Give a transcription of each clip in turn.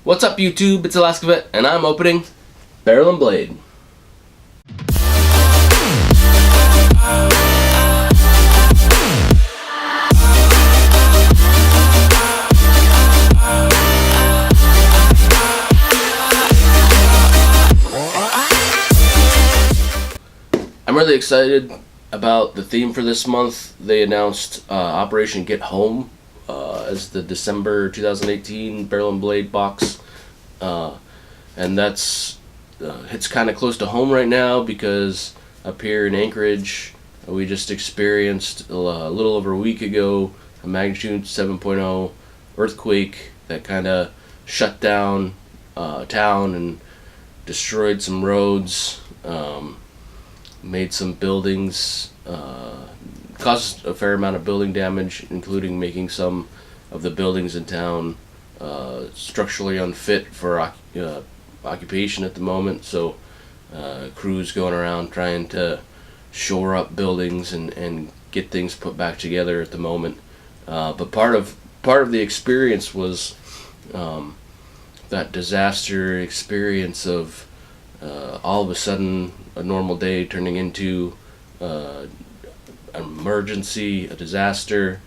What's up, YouTube? It's Alaska Vet, and I'm opening Barrel and Blade. I'm really excited about the theme for this month. They announced Operation Get Home as the December 2018 Barrel and Blade box, and that's hits kind of close to home right now because up here in Anchorage we just experienced a little over a week ago a magnitude 7.0 earthquake that kind of shut down town and destroyed some roads, made some buildings, caused a fair amount of building damage, including making some of the buildings in town structurally unfit for occupation at the moment. So crews going around trying to shore up buildings and get things put back together at the moment. But part of the experience was that disaster experience of all of a sudden a normal day turning into an emergency, a disaster,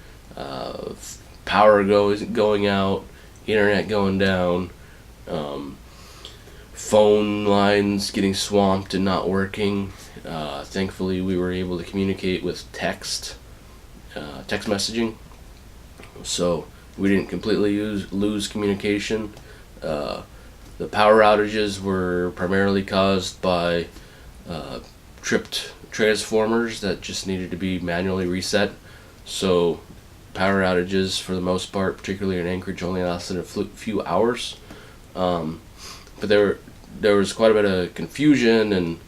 power going out, internet going down, phone lines getting swamped and not working. Thankfully we were able to communicate with text messaging, so we didn't completely lose communication. The power outages were primarily caused by tripped transformers that just needed to be manually reset. So power outages for the most part, particularly in Anchorage, only lasted a few hours. But there was quite a bit of confusion, and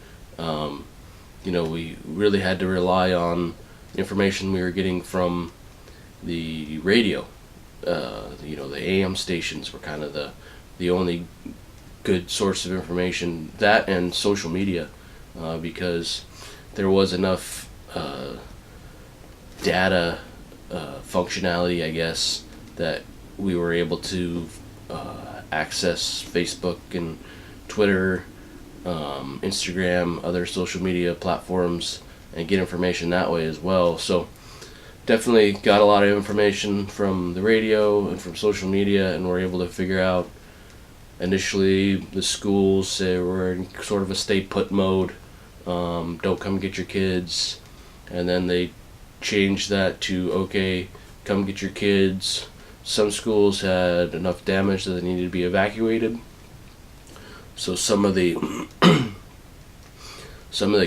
we really had to rely on information we were getting from the radio. The AM stations were kind of the only good source of information, that and social media, because there was enough data functionality, I guess, that we were able to access Facebook and Twitter, Instagram, other social media platforms, and get information that way as well. So definitely got a lot of information from the radio and from social media, and were able to figure out. Initially, the schools say we're in sort of a stay put mode, don't come get your kids, and then they changed that to, okay, come get your kids. Some schools had enough damage that they needed to be evacuated, so some of the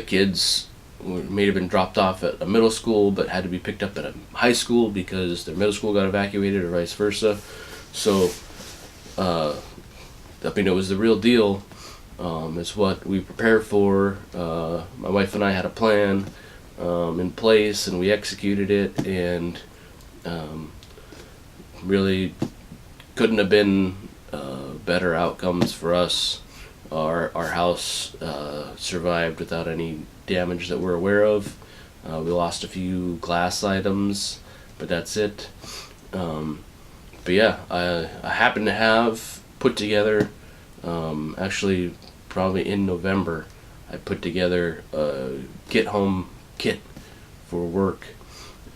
kids may have been dropped off at a middle school but had to be picked up at a high school because their middle school got evacuated, or vice versa. So it was the real deal. It's what we prepared for. My wife and I had a plan in place, and we executed it, and really couldn't have been better outcomes for us. Our house survived without any damage that we're aware of. We lost a few glass items, but that's it. But yeah, I happen to have put together, actually probably in November, I put together a get home kit for work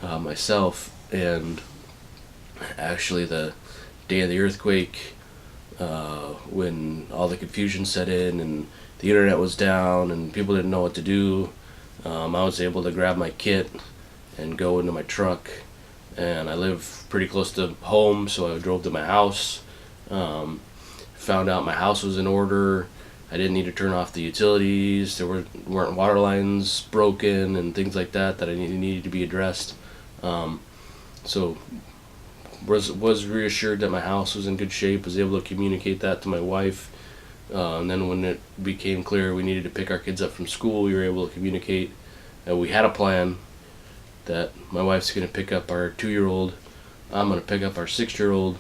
myself, and actually the day of the earthquake, when all the confusion set in and the internet was down and people didn't know what to do, I was able to grab my kit and go into my truck, and I live pretty close to home, so I drove to my house. Found out my house was in order. I didn't need to turn off the utilities. There weren't water lines broken and things like that I needed to be addressed. So was reassured that my house was in good shape. Was able to communicate that to my wife. And then when it became clear we needed to pick our kids up from school, we were able to communicate. And we had a plan that my wife's going to pick up our 2-year-old. I'm going to pick up our 6-year-old.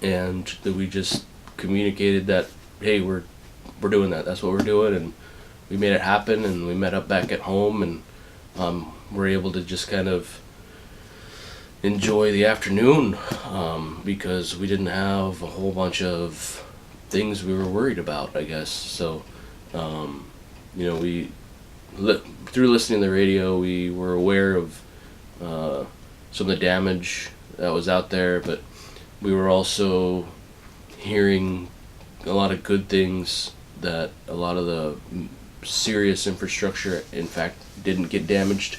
And that we just communicated that, hey, we're doing that. That's what we're doing, and we made it happen. And we met up back at home, and we're able to just kind of enjoy the afternoon because we didn't have a whole bunch of things we were worried about, I guess. So, we through listening to the radio, we were aware of some of the damage that was out there, but we were also hearing a lot of good things, that a lot of the serious infrastructure, in fact, didn't get damaged.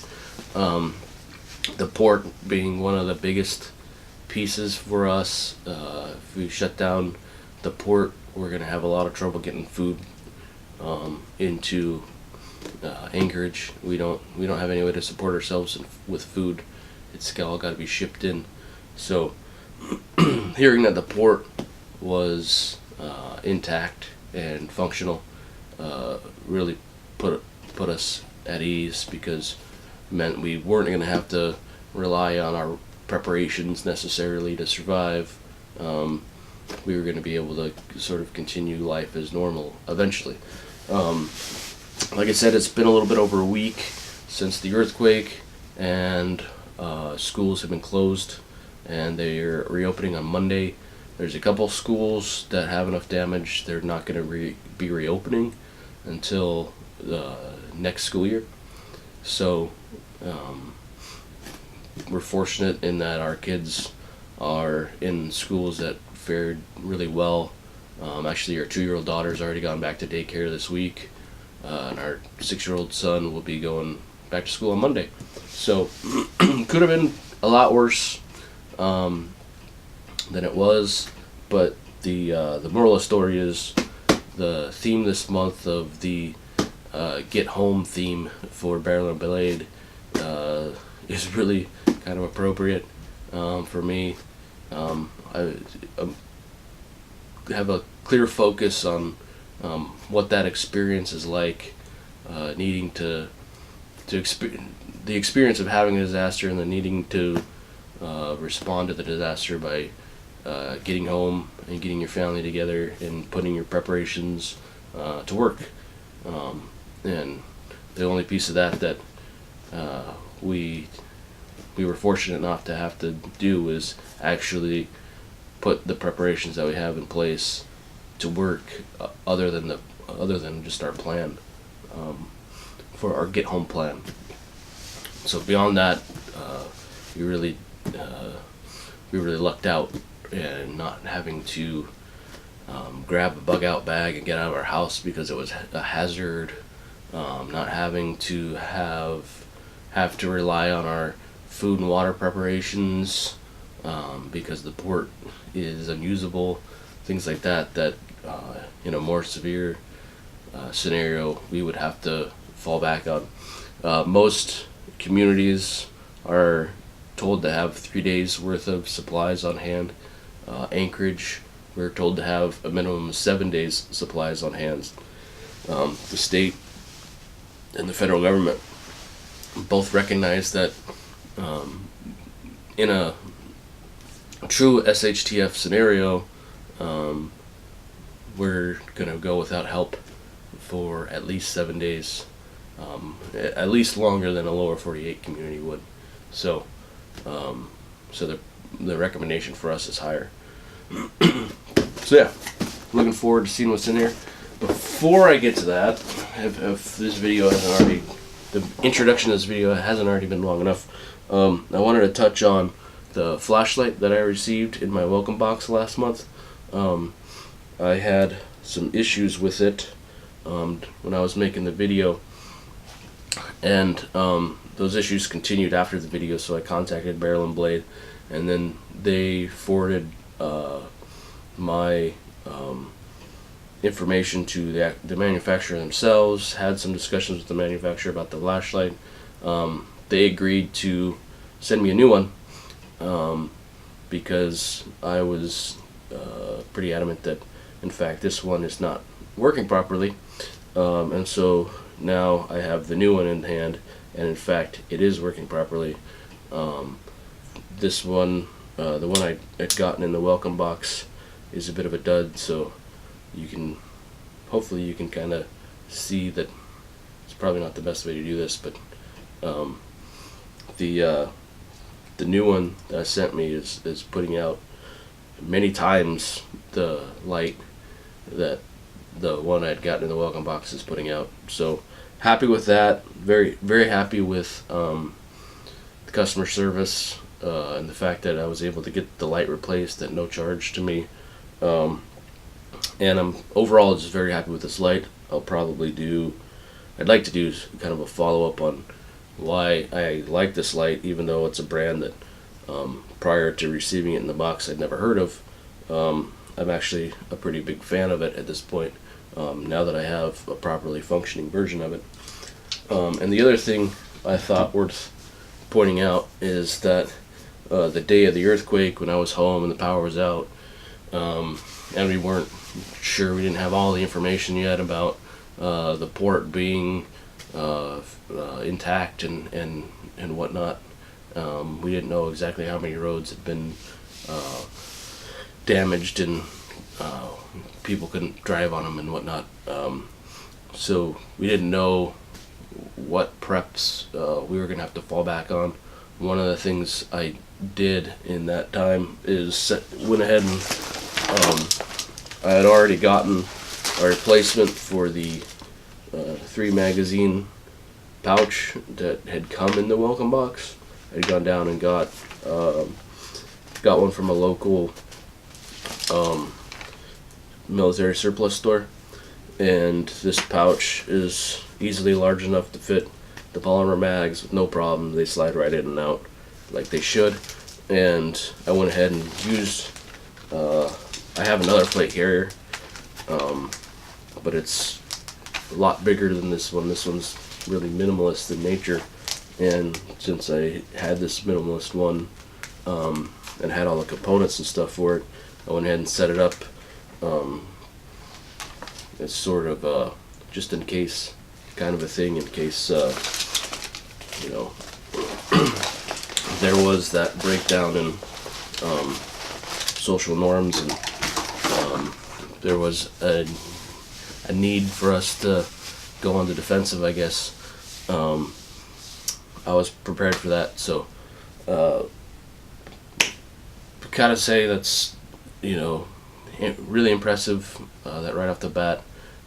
The port being one of the biggest pieces for us. If we shut down the port, we're going to have a lot of trouble getting food into Anchorage. We don't have any way to support ourselves with food. It's all got to be shipped in. So hearing that the port was intact and functional really put us at ease, because it meant we weren't going to have to rely on our preparations necessarily to survive. We were going to be able to sort of continue life as normal eventually. Like I said, it's been a little bit over a week since the earthquake, and schools have been closed, and they're reopening on Monday. There's a couple schools that have enough damage they're not going to be reopening until the next school year. So we're fortunate in that our kids are in schools that fared really well. Actually, our 2-year-old daughter's already gone back to daycare this week, and our 6-year-old son will be going back to school on Monday. So could have been a lot worse than it was, but the moral of the story is the theme this month of the Get Home theme for Barrel and Blade is really kind of appropriate for me. I have a clear focus on what that experience is like, needing to the experience of having a disaster, and then needing to respond to the disaster by getting home and getting your family together and putting your preparations to work. And the only piece of that we were fortunate enough to have to do is actually put the preparations that we have in place to work, other than just our plan, for our get home plan. So beyond that, we really lucked out, and not having to grab a bug out bag and get out of our house because it was a hazard, not having to have to rely on our food and water preparations because the port is unusable, things like that in a more severe scenario we would have to fall back on. Most communities are told to have 3 days worth of supplies on hand. Anchorage, we're told to have a minimum of 7 days supplies on hand. The state and the federal government both recognize that in a true SHTF scenario, we're going to go without help for at least 7 days, at least longer than a lower 48 community would. So the recommendation for us is higher. So yeah, looking forward to seeing what's in here. Before I get to that, if this video hasn't already, the introduction to this video hasn't already been long enough, I wanted to touch on the flashlight that I received in my welcome box last month. I had some issues with it when I was making the video, and those issues continued after the video, so I contacted Barrel and Blade, and then they forwarded my information to the manufacturer themselves, had some discussions with the manufacturer about the flashlight. They agreed to send me a new one because I was pretty adamant that, in fact, this one is not working properly. And so now I have the new one in hand, and in fact, it is working properly. This one, the one I had gotten in the welcome box, is a bit of a dud, so hopefully you can kind of see that it's probably not the best way to do this, but the the new one that sent me is putting out many times the light that the one I'd gotten in the welcome box is putting out. So happy with that. Very, very happy with the customer service and the fact that I was able to get the light replaced at no charge to me. And I'm overall just very happy with this light. I'd like to do kind of a follow-up on why I like this light, even though it's a brand that prior to receiving it in the box I'd never heard of. I'm actually a pretty big fan of it at this point, now that I have a properly functioning version of it. And the other thing I thought worth pointing out is that the day of the earthquake, when I was home and the power was out, and we weren't sure, we didn't have all the information yet about the port being intact and whatnot. We didn't know exactly how many roads had been damaged and people couldn't drive on them and whatnot. So we didn't know what preps we were going to have to fall back on. One of the things I did in that time is went ahead and I had already gotten a replacement for the 3 magazine pouch that had come in the welcome box. I'd gone down and got one from a local military surplus store, and this pouch is easily large enough to fit the polymer mags with no problem. They slide right in and out like they should. And I went ahead and used I have another plate carrier, but it's a lot bigger than this one. This one's really minimalist in nature, and since I had this minimalist one and had all the components and stuff for it, I went ahead and set it up. It's sort of just in case kind of a thing, in case there was that breakdown in social norms, and there was a need for us to go on the defensive, I guess. I was prepared for that, so gotta say that's really impressive that right off the bat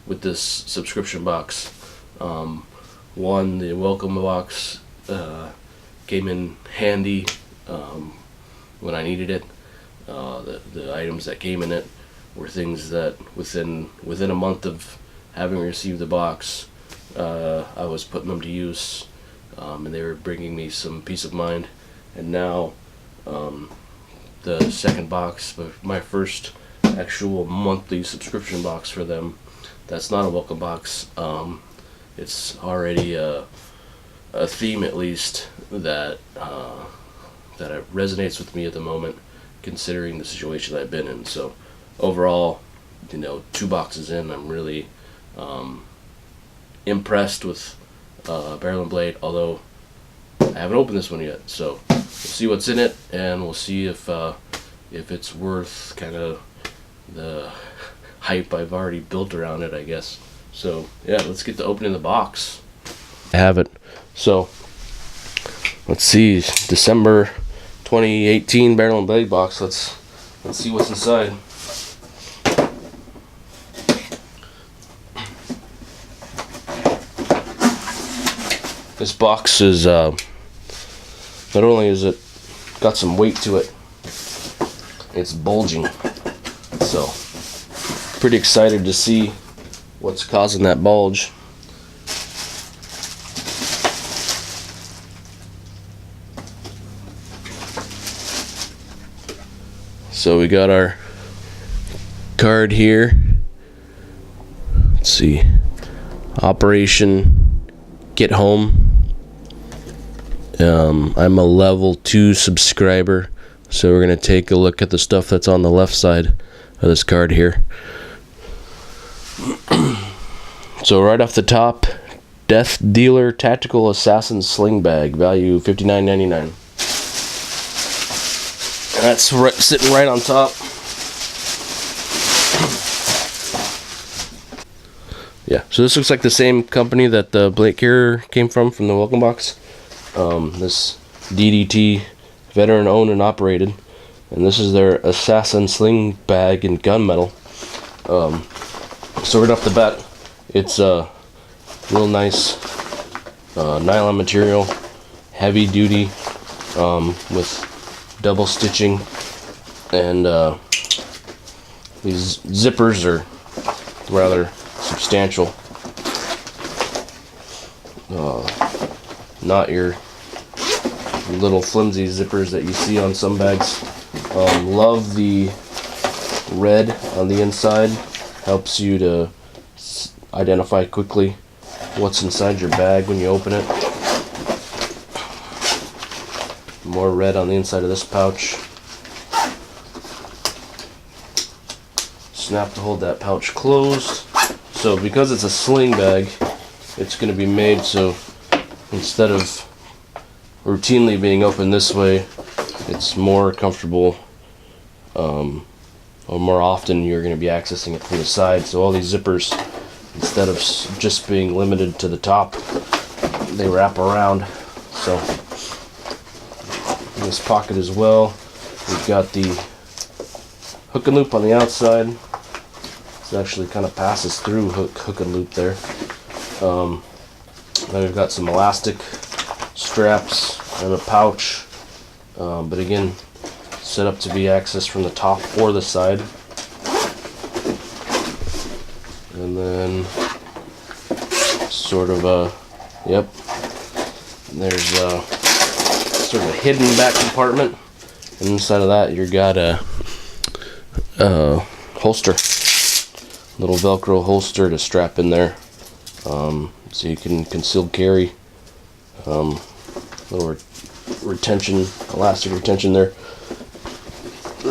with this subscription box. One, the welcome box came in handy when I needed it. The items that came in it were things that within a month of having received the box, I was putting them to use, and they were bringing me some peace of mind. And now the second box, my first actual monthly subscription box for them, that's not a welcome box. It's already a theme, at least, that it resonates with me at the moment, considering the situation I've been in. So overall, 2 boxes in, I'm really impressed with Barrel and Blade, although I haven't opened this one yet. So we'll see what's in it, and we'll see if it's worth kind of the hype I've already built around it, I guess. So yeah, let's get to opening the box. I have it. So let's see, December 2018 Barrel and Blade box. Let's see what's inside. This box is not only is it got some weight to it, it's bulging. So pretty excited to see what's causing that bulge. So we got our card here. Let's see. Operation Get Home. I'm a level 2 subscriber, so we're going to take a look at the stuff that's on the left side of this card here. So right off the top, Death Dealer Tactical Assassin Sling Bag, value $59.99. That's sitting right on top. Yeah, so this looks like the same company that the plate carrier came from the welcome box. This DDT veteran owned and operated, and this is their Assassin Sling Bag in gunmetal. So right off the bat, it's a real nice nylon material, heavy duty, with double stitching, and these zippers are rather substantial. Not your little flimsy zippers that you see on some bags. Love the red on the inside. Helps you to identify quickly what's inside your bag when you open it. More red on the inside of this pouch. Snap to hold that pouch closed. So because it's a sling bag, it's going to be made so instead of routinely being opened this way, it's more comfortable, or more often you're going to be accessing it from the side. So all these zippers, instead of just being limited to the top, they wrap around. So in this pocket as well, we've got the hook and loop on the outside. It actually kind of passes through hook and loop there. Then we've got some elastic straps and a pouch, but again, set up to be accessed from the top or the side. And then sort of yep, there's sort of a hidden back compartment, and inside of that you got a holster, little Velcro holster to strap in there, so you can concealed carry, little retention, elastic retention there.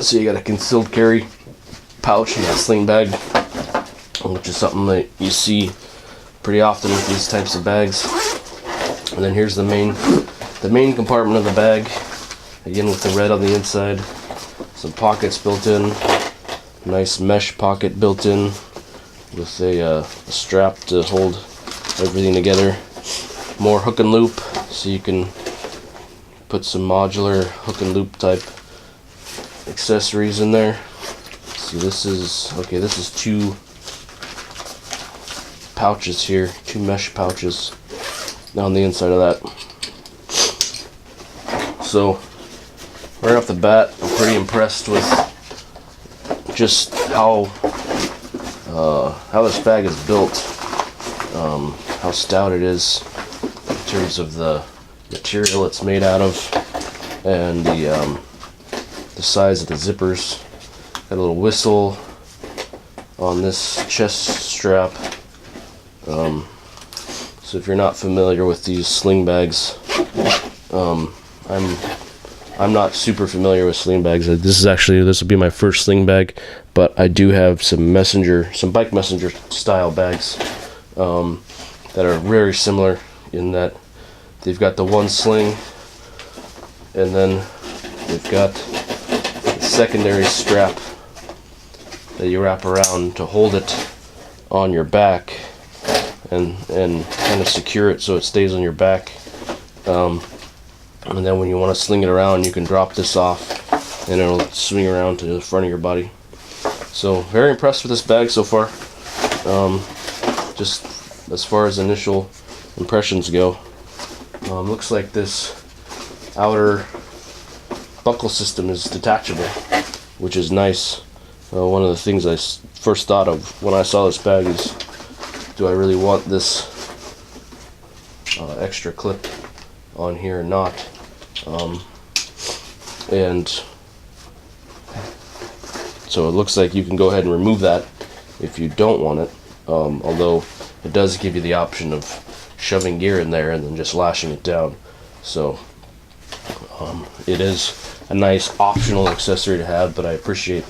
So you got a concealed carry pouch in that sling bag, which is something that you see pretty often with these types of bags. And then here's the main compartment of the bag, again with the red on the inside, some pockets built in, nice mesh pocket built in with a strap to hold everything together. More hook and loop, so you can put some modular hook and loop type accessories in there. So this is two pouches here, two mesh pouches on the inside of that. So right off the bat, I'm pretty impressed with just how this bag is built, how stout it is in terms of the material it's made out of, and the size of the zippers. Got a little whistle on this chest strap. So if you're not familiar with these sling bags, I'm not super familiar with sling bags. This will be my first sling bag, but I do have some bike messenger style bags that are very similar in that they've got the one sling, and then they've got the secondary strap that you wrap around to hold it on your back and kind of secure it so it stays on your back. And then when you want to sling it around, you can drop this off and it'll swing around to the front of your body. So very impressed with this bag so far. Just as far as initial impressions go, looks like this outer buckle system is detachable, which is nice. One of the things I first thought of when I saw this bag is, do I really want this extra clip on here or not? And so it looks like you can go ahead and remove that if you don't want it, although it does give you the option of shoving gear in there and then just lashing it down. So it is a nice optional accessory to have, but I appreciate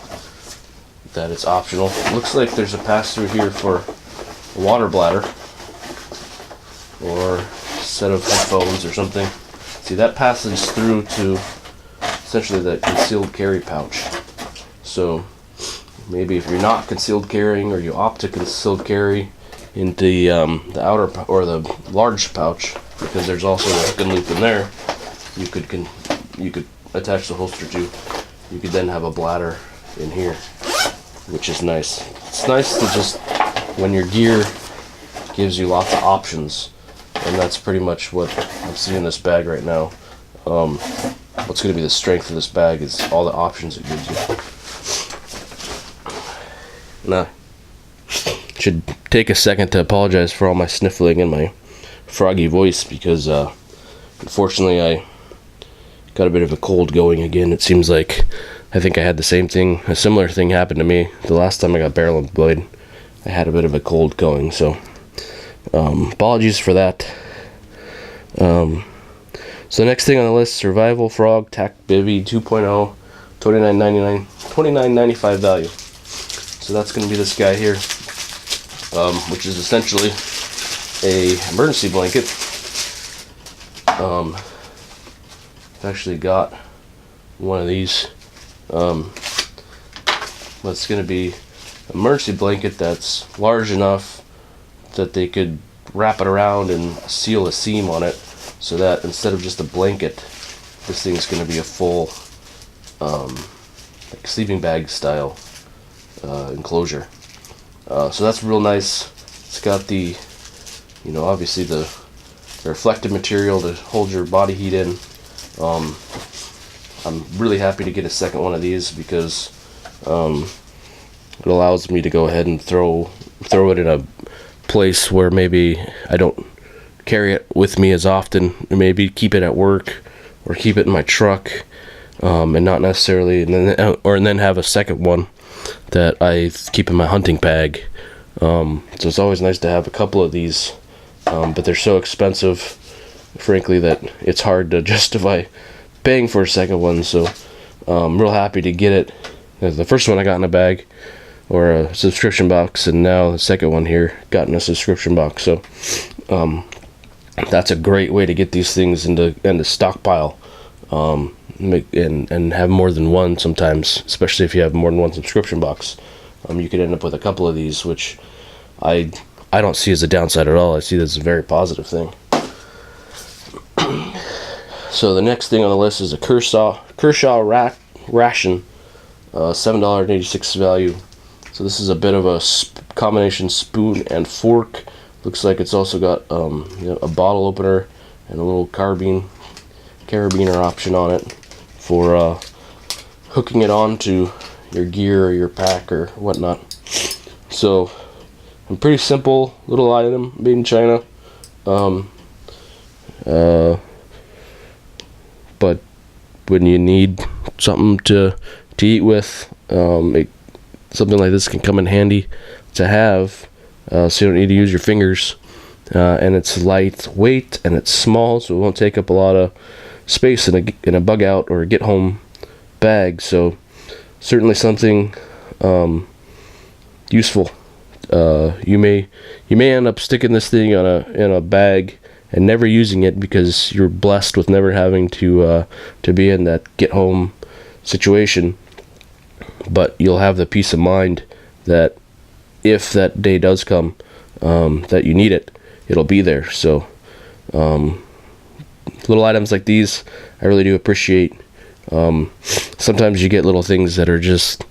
that it's optional. Looks like there's a pass-through here for a water bladder or a set of headphones or something. See, that passes through to essentially that concealed carry pouch. So maybe if you're not concealed carrying, or you opt to concealed carry into the outer or the large pouch, because there's also a hook and loop in there, you could attach the holster to, you could then have a bladder in here, which is nice. It's nice to just, when your gear gives you lots of options, and that's pretty much what I'm seeing in this bag right now. What's going to be the strength of this bag is all the options it gives you. Now, should take a second to apologize for all my sniffling and my froggy voice, because unfortunately I got a bit of a cold going again. It seems like I think I had the same thing, a similar thing happened to me the last time I got barrel employed. I had a bit of a cold going, so apologies for that. So the next thing on the list, Survival Frog Tac Bivy 2.0, $29.95 value. So that's going to be this guy here, which is essentially a emergency blanket. I've actually got one of these. It's going to be an emergency blanket that's large enough that they could wrap it around and seal a seam on it, so that instead of just a blanket, this thing's going to be a full like sleeping bag style enclosure. So that's real nice. It's got the, obviously the reflective material to hold your body heat in. I'm really happy to get a second one of these, because it allows me to go ahead and throw it in a place where maybe I don't carry it with me as often. Maybe keep it at work or keep it in my truck, and not necessarily, and then have a second one that I keep in my hunting bag. So it's always nice to have a couple of these, but they're so expensive, frankly, that it's hard to justify paying for a second one. So I'm real happy to get it. The first one I got in a bag, or a subscription box, and now the second one here got in a subscription box. So that's a great way to get these things into stockpile, and have more than one sometimes, especially if you have more than one subscription box. You could end up with a couple of these, which I don't see as a downside at all. I see this as a very positive thing. So the next thing on the list is a Kershaw ration, $7.86 value. So this is a bit of a combination spoon and fork. Looks like it's also got a bottle opener and a little carabiner option on it for hooking it onto your gear or your pack or whatnot. So a pretty simple little item made in China. But when you need something to eat with, something like this can come in handy to have, so you don't need to use your fingers. And it's lightweight and it's small, so it won't take up a lot of space in a bug out or a get home bag. So certainly something useful. You may end up sticking this thing in a bag and never using it, because you're blessed with never having to be in that get home situation. But you'll have the peace of mind that if that day does come, that you need it, it'll be there. So little items like these I really do appreciate. Sometimes you get little things that are just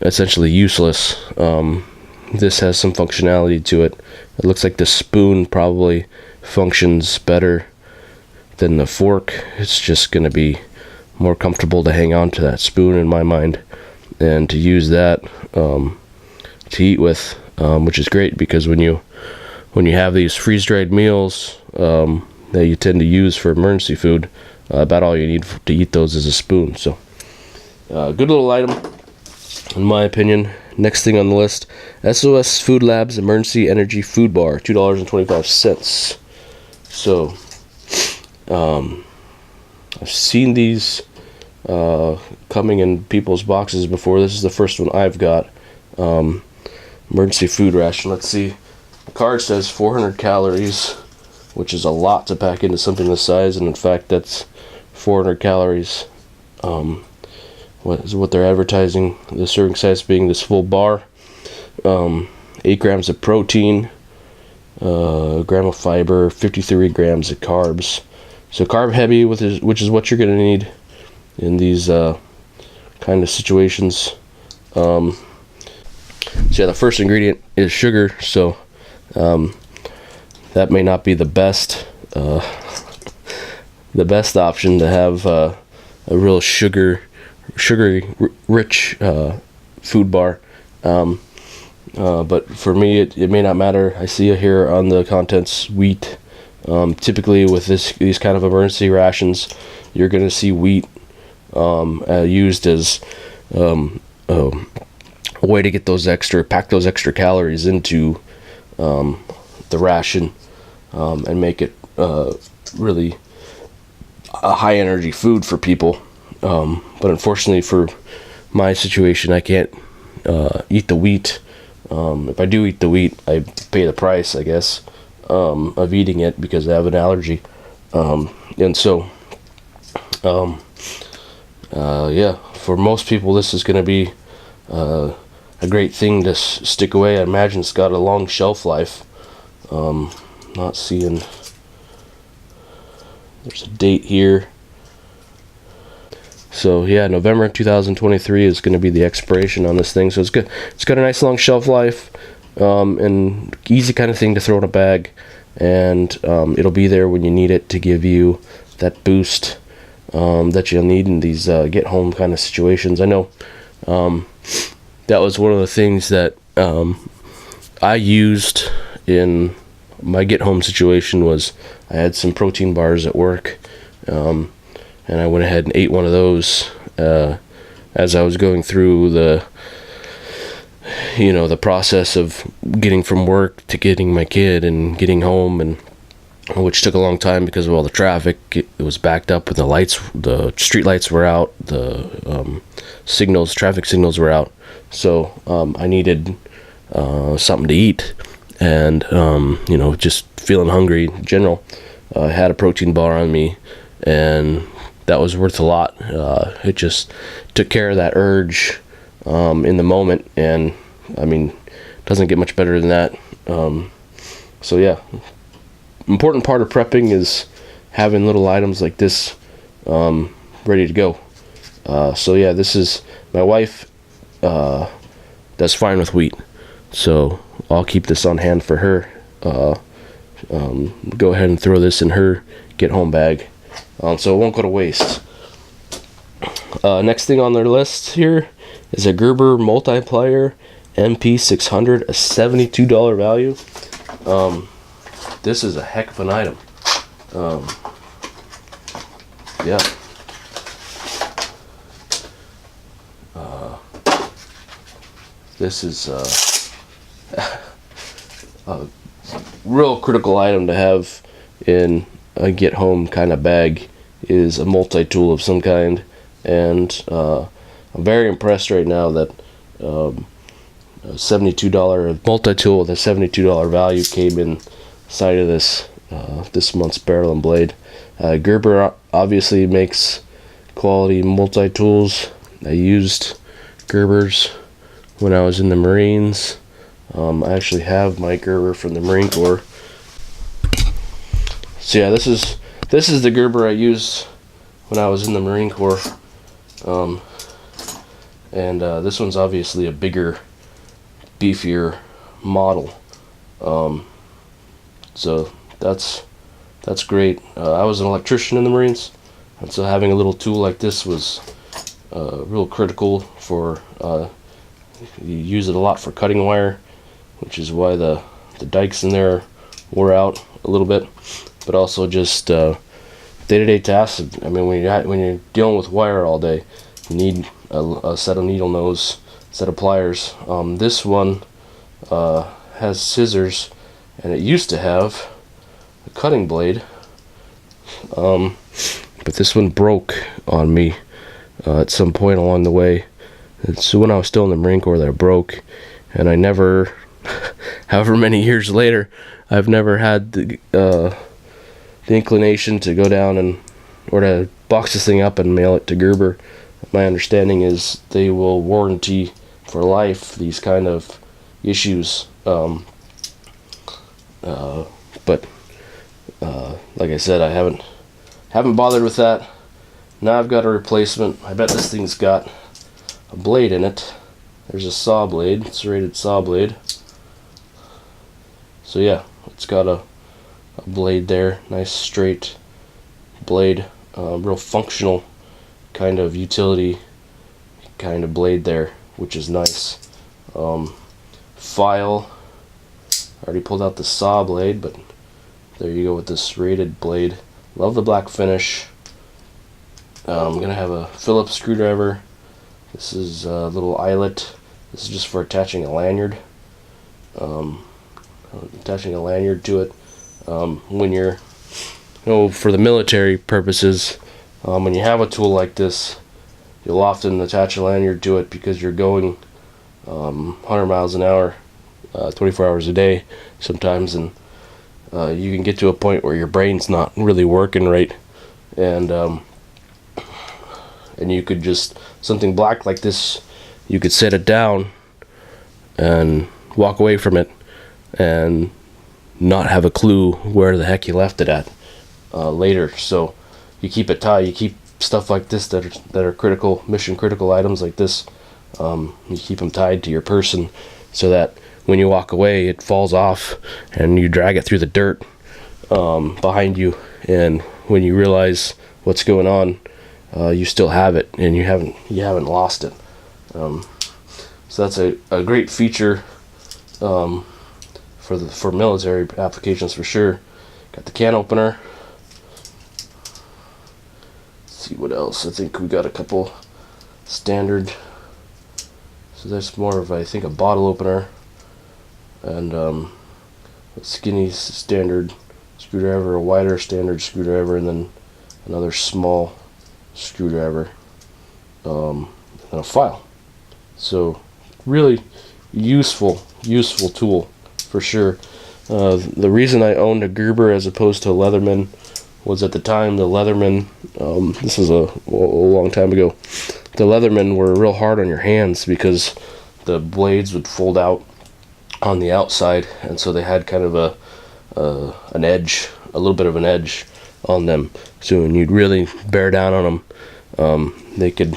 essentially useless. This has some functionality to it. It looks like the spoon probably functions better than the fork. It's just going to be more comfortable to hang on to that spoon in my mind, and to use that to eat with, which is great, because when you have these freeze-dried meals that you tend to use for emergency food, about all you need to eat those is a spoon. So good little item in my opinion. Next thing on the list, SOS Food Labs Emergency Energy Food Bar, $2.25. So I've seen these coming in people's boxes before. This is the first one I've got. Emergency food ration. Let's see. The card says 400 calories, which is a lot to pack into something this size, and in fact that's 400 calories. What they're advertising, the serving size being this full bar. 8 grams of protein, a gram of fiber, 53 grams of carbs. So carb heavy, which is what you're going to need. in these kind of situations. So yeah, the first ingredient is sugar, so that may not be the best option to have a real sugary rich food bar. But for me, it may not matter. I see here on the contents wheat. Typically with these kind of emergency rations, you're going to see wheat used as a way to get pack those extra calories into the ration and make it really a high energy food for people. But unfortunately for my situation, I can't eat the wheat. If I do eat the wheat, I pay the price, I guess, of eating it because I have an allergy. And so, yeah, for most people, this is going to be a great thing to stick away. I imagine it's got a long shelf life. Not seeing, there's a date here. So yeah, November 2023 is going to be the expiration on this thing. So it's good. It's got a nice long shelf life, and easy kind of thing to throw in a bag, and it'll be there when you need it to give you that boost that you'll need in these get home kind of situations. I know that was one of the things that I used in my get home situation. Was I had some protein bars at work, and I went ahead and ate one of those as I was going through the process of getting from work to getting my kid and getting home, and which took a long time because of all the traffic. It was backed up, and the street lights were out, the traffic signals were out. So I needed something to eat, and just feeling hungry in general. I had a protein bar on me, and that was worth a lot. It just took care of that urge in the moment, and I mean, it doesn't get much better than that. So yeah, important part of prepping is having little items like this ready to go. So yeah, this is my wife does fine with wheat, so I'll keep this on hand for her. Go ahead and throw this in her get home bag, so it won't go to waste. Next thing on their list here is a Gerber Multiplier MP600, a $72 value. This is a heck of an item. Yeah. This is a real critical item to have in a get home kind of bag, is a multi-tool of some kind, and I'm very impressed right now that a $72 multi-tool with a $72 value came inside of this month's barrel and blade. Gerber obviously makes quality multi-tools. I used Gerber's when I was in the Marines. I actually have my Gerber from the Marine Corps. So yeah, this is the Gerber I used when I was in the Marine Corps. And this one's obviously a bigger, beefier model. So that's great. I was an electrician in the Marines, and so having a little tool like this was real critical for. You use it a lot for cutting wire, which is why the dikes in there wore out a little bit, but also just day-to-day tasks. I mean, when you're dealing with wire all day, you need a set of needle nose, set of pliers. This one has scissors, and it used to have a cutting blade, but this one broke on me at some point along the way. And so when I was still in the Marine Corps, that it broke, and I never, however many years later, I've never had the inclination to go down or to box this thing up and mail it to Gerber. My understanding is they will warranty for life these kind of issues. But like I said, I haven't bothered with that. now I've got a replacement. I bet this thing's got a blade in it. There's a saw blade, serrated saw blade. So yeah, it's got a blade there, nice straight blade, real functional kind of utility kind of blade there, which is nice. File, I already pulled out the saw blade, but there you go with this serrated blade. Love the black finish. I'm gonna have a Phillips screwdriver. This is a little eyelet. This is just for attaching a lanyard. Attaching a lanyard to it. When you're, for the military purposes, when you have a tool like this, you'll often attach a lanyard to it because you're going 100 miles an hour, 24 hours a day sometimes, and you can get to a point where your brain's not really working right, and you could just, something black like this, you could set it down and walk away from it and not have a clue where the heck you left it at later. So you keep it tied. You keep stuff like this that are critical, mission critical items like this. You keep them tied to your person so that when you walk away, it falls off and you drag it through the dirt behind you. And when you realize what's going on, you still have it and you haven't lost it. So that's a great feature for military applications for sure. Got the can opener. Let's see what else. I think we got a couple standard. So that's more of, I think, a bottle opener, and a skinny standard screwdriver, a wider standard screwdriver, and then another small screwdriver, and a file. So really useful tool for sure. The reason I owned a Gerber as opposed to a Leatherman was, at the time, the Leatherman, this was a long time ago, the Leatherman were real hard on your hands because the blades would fold out on the outside, and so they had kind of an edge, a little bit of an edge on them. So when you'd really bear down on them, they could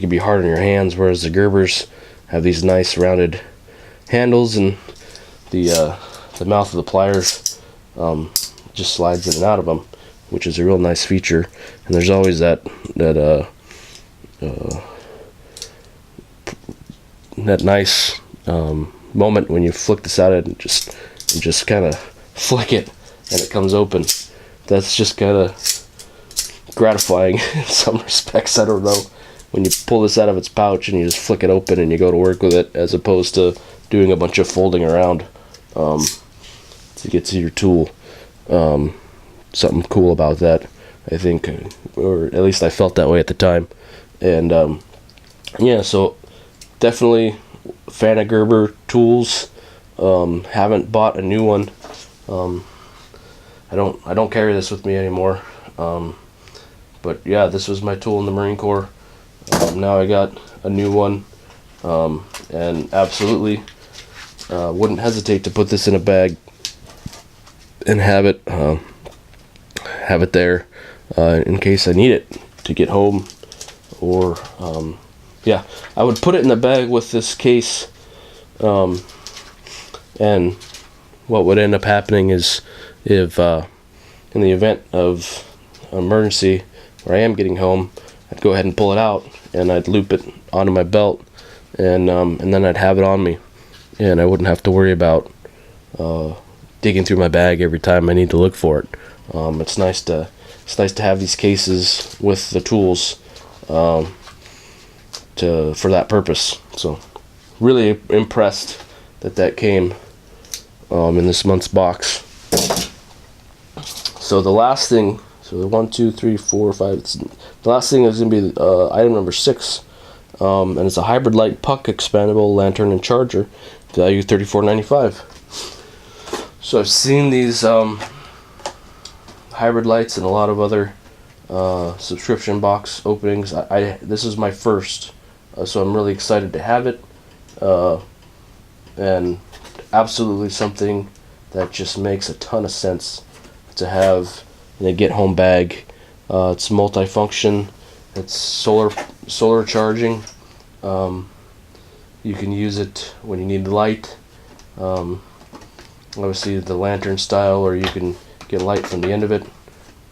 be hard on your hands, whereas the Gerbers have these nice rounded handles, and the mouth of the pliers just slides in and out of them, which is a real nice feature. And there's always that nice moment when you flick this out and just kind of flick it and it comes open. That's just kind of gratifying in some respects. I don't know, when you pull this out of its pouch and you just flick it open and you go to work with it, as opposed to doing a bunch of folding around to get to your tool. Something cool about that, I think, or at least I felt that way at the time. And yeah, so definitely a fan of Gerber tools. Haven't bought a new one. I don't carry this with me anymore. But yeah, this was my tool in the Marine Corps. Now I got a new one, and absolutely wouldn't hesitate to put this in a bag and have it there in case I need it to get home. Or yeah, I would put it in the bag with this case, and what would end up happening is, if in the event of emergency where I am getting home, I'd go ahead and pull it out and I'd loop it onto my belt, and then I'd have it on me, and I wouldn't have to worry about digging through my bag every time I need to look for it. It's nice to have these cases with the tools for that purpose. So really impressed that came in this month's box. So the last thing, so the 1, 2, 3, 4, 5. The last thing is going to be item number 6, and it's a hybrid light puck expandable lantern and charger, value $34.95. So I've seen these hybrid lights in a lot of other subscription box openings. This is my first, so I'm really excited to have it, and absolutely something that just makes a ton of sense to have in a get home bag. It's multifunction. It's solar charging. You can use it when you need light. Obviously the lantern style, or you can get light from the end of it.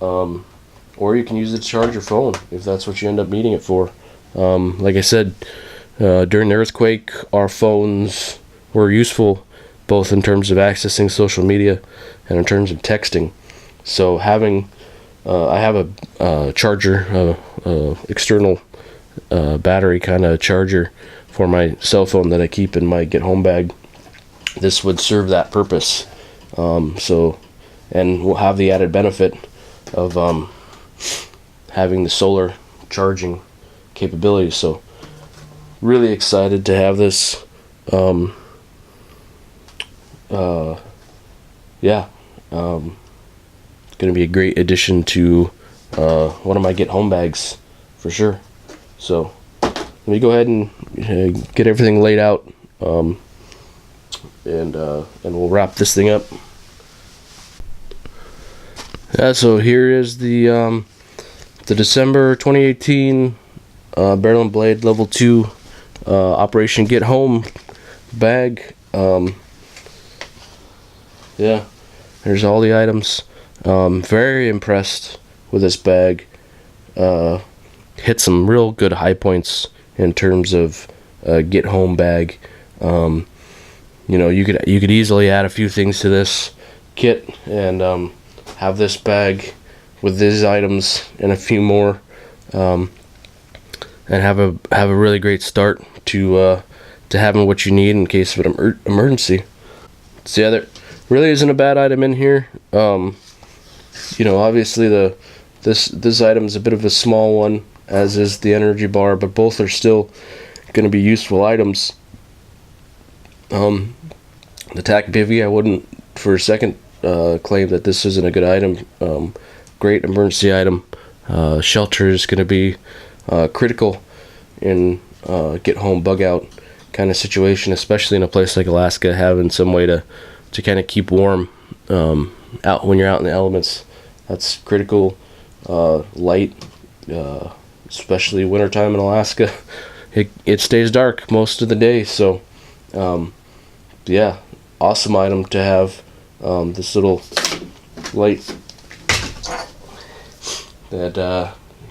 Or you can use it to charge your phone if that's what you end up needing it for. Like I said, during the earthquake, our phones were useful both in terms of accessing social media and in terms of texting. So having, I have a charger, external battery kind of charger for my cell phone that I keep in my get home bag. This would serve that purpose. And we'll have the added benefit of having the solar charging capability. So really excited to have this. It's going to be a great addition to one of my get home bags for sure. So let me go ahead and get everything laid out, and we'll wrap this thing up. Yeah, so here is the December 2018 Barrel and Blade Level 2 Operation Get Home bag. Yeah, there's all the items. Very impressed with this bag. Hit some real good high points in terms of get home bag. You know, you could easily add a few things to this kit and have this bag with these items and a few more, and have a really great start to having what you need in case of an emergency. So yeah, there really isn't a bad item in here. You know, obviously this item is a bit of a small one, as is the energy bar, but both are still going to be useful items. The tack bivvy, I wouldn't for a second claim that this isn't a good item. Great emergency item. Shelter is going to be critical in get home bug out kind of situation, especially in a place like Alaska, having some way to kind of keep warm out when you're out in the elements. That's critical. Light, especially wintertime in Alaska, it stays dark most of the day. So yeah, awesome item to have. This little light that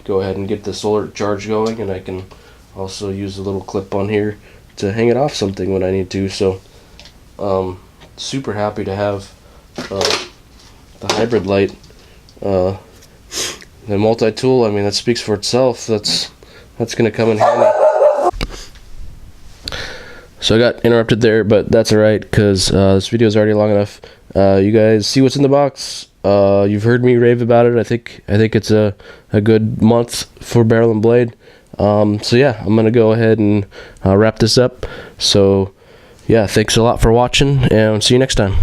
go ahead and get the solar charge going, and I can also use a little clip on here to hang it off something when I need to. So super happy to have the hybrid light. The multi-tool, I mean, that speaks for itself. That's gonna come in handy. So I got interrupted there, but that's alright, because this video is already long enough. You guys see what's in the box. You've heard me rave about it. I think it's a good month for Barrel and Blade. So yeah, I'm gonna go ahead and wrap this up. So yeah, thanks a lot for watching, and see you next time.